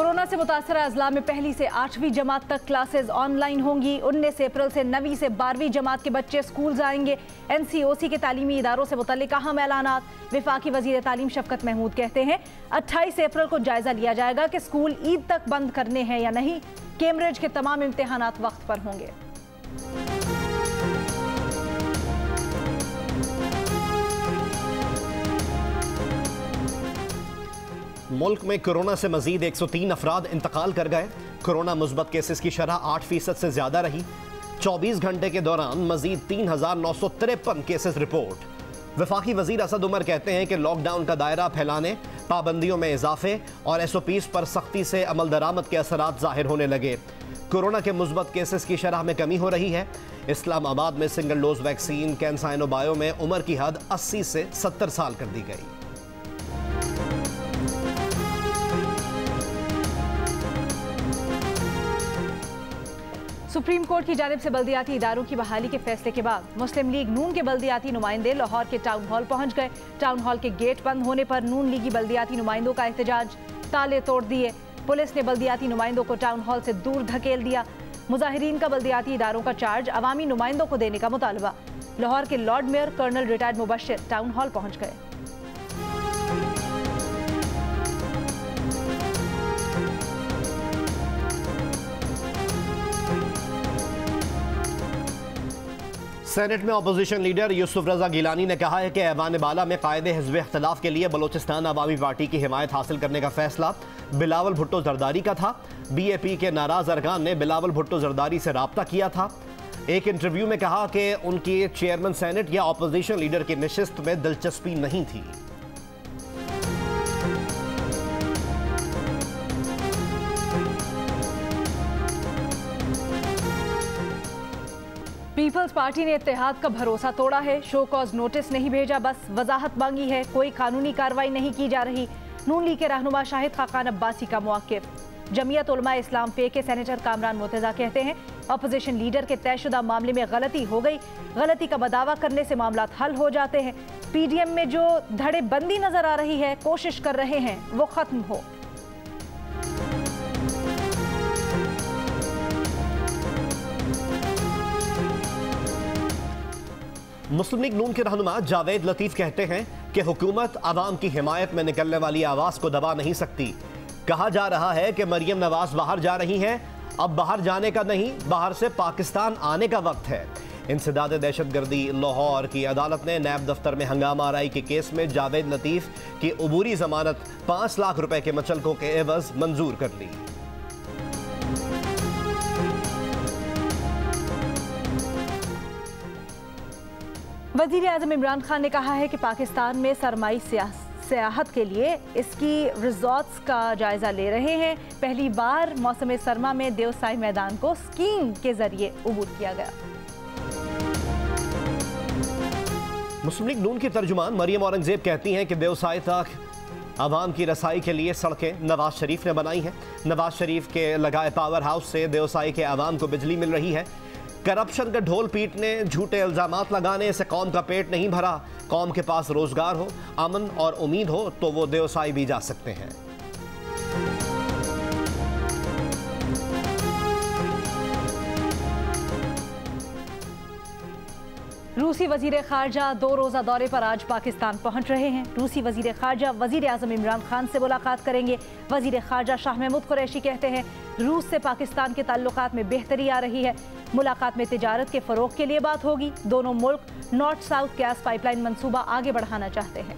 Corona से मुतासर अजला में पहली से 8वीं जमात तक क्लासेस ऑनलाइन होंगी। 19 अप्रैल से 9वीं से 12वीं जमात के बच्चे स्कूल जाएंगे। NCOC के तालीमी इदारों से मुतल्लिक अहम ऐलानात। वफाकी वजीर तालीम शफकत महमूद कहते हैं 28 अप्रैल को जायजा लिया जाएगा कि स्कूल ईद तक बंद करने हैं या नहीं। कैम्ब्रिज के तमाम इम्तिहानात वक्त पर होंगे। मुल्क में कोरोना से मजीद 103 अफराद इंतकाल कर गए। कोरोना मुस्बत केसेस की शरह 8% से ज्यादा रही। 24 घंटे के दौरान मजीद 3,953 केसेस रिपोर्ट। वफाकी वजीर असद उमर कहते हैं कि लॉकडाउन का दायरा फैलाने, पाबंदियों में इजाफे और SOPs पर सख्ती से अमल दरामद के असरात जाहिर होने लगे। कोरोना के मुस्बत केसेस की शरह में कमी हो रही है। इस्लामाबाद में सिंगल डोज वैक्सीन कैंसाइनो बायो में उम्र की हद 80 से 70 साल कर दी गई। सुप्रीम कोर्ट की जानिब से बल्दियाती इदारों की बहाली के फैसले के बाद मुस्लिम लीग नून के बल्दियाती नुमाइंदे लाहौर के टाउन हॉल पहुंच गए। टाउन हॉल के गेट बंद होने पर नून लीगी बल्दियाती नुमाइंदों का एहतजाज। ताले तोड़ दिए। पुलिस ने बल्दियाती नुमाइंदों को टाउन हॉल से दूर धकेल दिया। मुजाहिरीन का बल्दियाती इदारों का चार्ज अवामी नुमाइंदों को देने का मुतालबा। लाहौर के lord mayor colonel retired Mubashir town hall पहुंच गए। सेनेट में अपोजिशन लीडर यूसुफ रजा गिलानी ने कहा है कि ऐवान बाला में कायदे हिज़्ब इख्तिलाफ के लिए बलोचिस्तान अवामी पार्टी की हिमायत हासिल करने का फैसला बिलावल भुट्टो जरदारी का था। BAP के नाराज अरकान ने बिलावल भुट्टो जरदारी से राब्ता किया था। एक इंटरव्यू में कहा कि उनकी चेयरमैन सेनेट या अपोजिशन लीडर की नशिस्त में दिलचस्पी नहीं थी। पीपल्स पार्टी ने इत्तेहाद का भरोसा तोड़ा है। शो कॉज नोटिस नहीं भेजा, बस वजाहत मांगी है। कोई कानूनी कार्रवाई नहीं की जा रही। नून लीग के रहनुमा शाहिद खाकान अब्बासी का मौक़िफ़। जमीयत उलमा इस्लाम पे के सेनेटर कामरान मुर्तज़ा कहते हैं अपोजिशन लीडर के तयशुदा मामले में गलती हो गई। गलती का बदावा करने से मामला हल हो जाते हैं। PDM में जो धड़ेबंदी नजर आ रही है, कोशिश कर रहे हैं वो खत्म हो। मुस्लिम लीग नून के रहनुमा जावेद लतीफ कहते हैं कि हुकूमत आवाम की हिमायत में निकलने वाली आवाज़ को दबा नहीं सकती। कहा जा रहा है कि मरियम नवाज बाहर जा रही हैं। अब बाहर जाने का नहीं, बाहर से पाकिस्तान आने का वक्त है। इंसदाद दहशतगर्दी लाहौर की अदालत ने नैब दफ्तर में हंगामा आराई के केस में जावेद लतीफ की अबूरी जमानत 5 लाख रुपए के मचलकों के एवज मंजूर कर ली। वज़ीर आज़म इमरान खान ने कहा है कि पाकिस्तान में सरमाई सियाहत के लिए इसकी रिजॉर्ट्स का जायजा ले रहे हैं। पहली बार मौसम सरमा में देवसाई मैदान को स्कीइंग के जरिए उबूर किया गया। मुस्लिम लीग नून की तर्जुमान मरियम औरंगजेब कहती हैं कि देवसाई तक आवाम की रसाई के लिए सड़कें नवाज शरीफ ने बनाई हैं। नवाज शरीफ के लगाए पावर हाउस से देवसाई के आवाम को बिजली मिल रही है। करप्शन का ढोल पीटने, झूठे इल्जामात लगाने से कौम का पेट नहीं भरा। कौम के पास रोजगार हो, अमन और उम्मीद हो तो वो देवसाई भी जा सकते हैं। रूसी वजीर खारजा 2 रोज़ा दौरे पर आज पाकिस्तान पहुंच रहे हैं। रूसी वजीर खारजा वजीर आज़म इमरान खान से मुलाकात करेंगे। वजीर खारजा शाह महमूद कुरैशी कहते हैं रूस से पाकिस्तान के ताल्लुकात में बेहतरी आ रही है। मुलाकात में तिजारत के फ़रोग के लिए बात होगी। दोनों मुल्क नॉर्थ साउथ गैस पाइपलाइन मंसूबा आगे बढ़ाना चाहते हैं।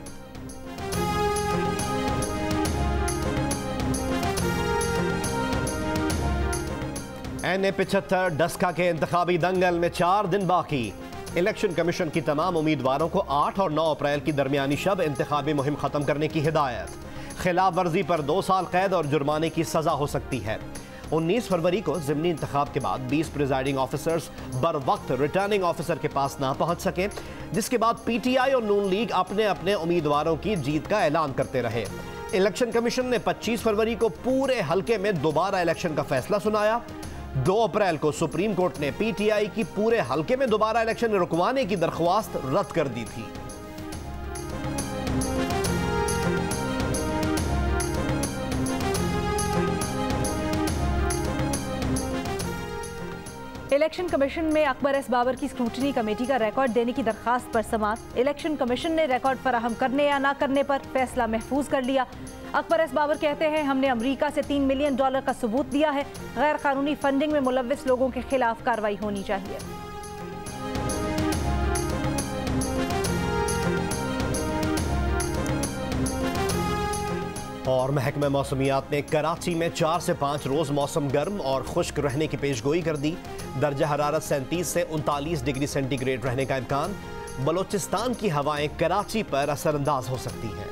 NA-75 डस्का के इंतखाबी दंगल में 4 दिन बाकी। इलेक्शन कमीशन की तमाम उम्मीदवारों को 8 और 9 अप्रैल की दरमियानी शब इंतखाबी मुहिम खत्म करने की हिदायत। खिलाफ वर्जी पर 2 साल कैद और जुर्माने की सजा हो सकती है। 19 फरवरी को ज़िमनी इंतखाब के बाद 20 प्रिजाइडिंग ऑफिसर्स बर वक्त रिटर्निंग ऑफिसर के पास ना पहुंच सके, जिसके बाद PTI और नून लीग अपने अपने उम्मीदवारों की जीत का ऐलान करते रहे। इलेक्शन कमीशन ने 25 फरवरी को पूरे हल्के में दोबारा इलेक्शन का फैसला सुनाया। 2 अप्रैल को सुप्रीम कोर्ट ने PTI की पूरे हल्के में दोबारा इलेक्शन रुकवाने की दरख्वास्त रद्द कर दी थी। इलेक्शन कमीशन में अकबर एस बाबर की स्क्रूटनी कमेटी का रिकॉर्ड देने की दरखास्त पर समाअत। इलेक्शन कमीशन ने रिकॉर्ड फराहम करने या ना करने पर फैसला महफूज कर लिया। अकबर एस बाबर कहते हैं, हमने अमेरिका से $3 मिलियन का सबूत दिया है। गैर कानूनी फंडिंग में मुलव्विस लोगों के खिलाफ कार्रवाई होनी चाहिए। और महकमा मौसमियात ने कराची में 4 से 5 रोज मौसम गर्म और खुश्क रहने की पेशगोई कर दी। दर्जा हरारत 37 से 39 डिग्री सेंटीग्रेड रहने का इम्कान। बलोचिस्तान की हवाएं कराची पर असरअंदाज हो सकती हैं।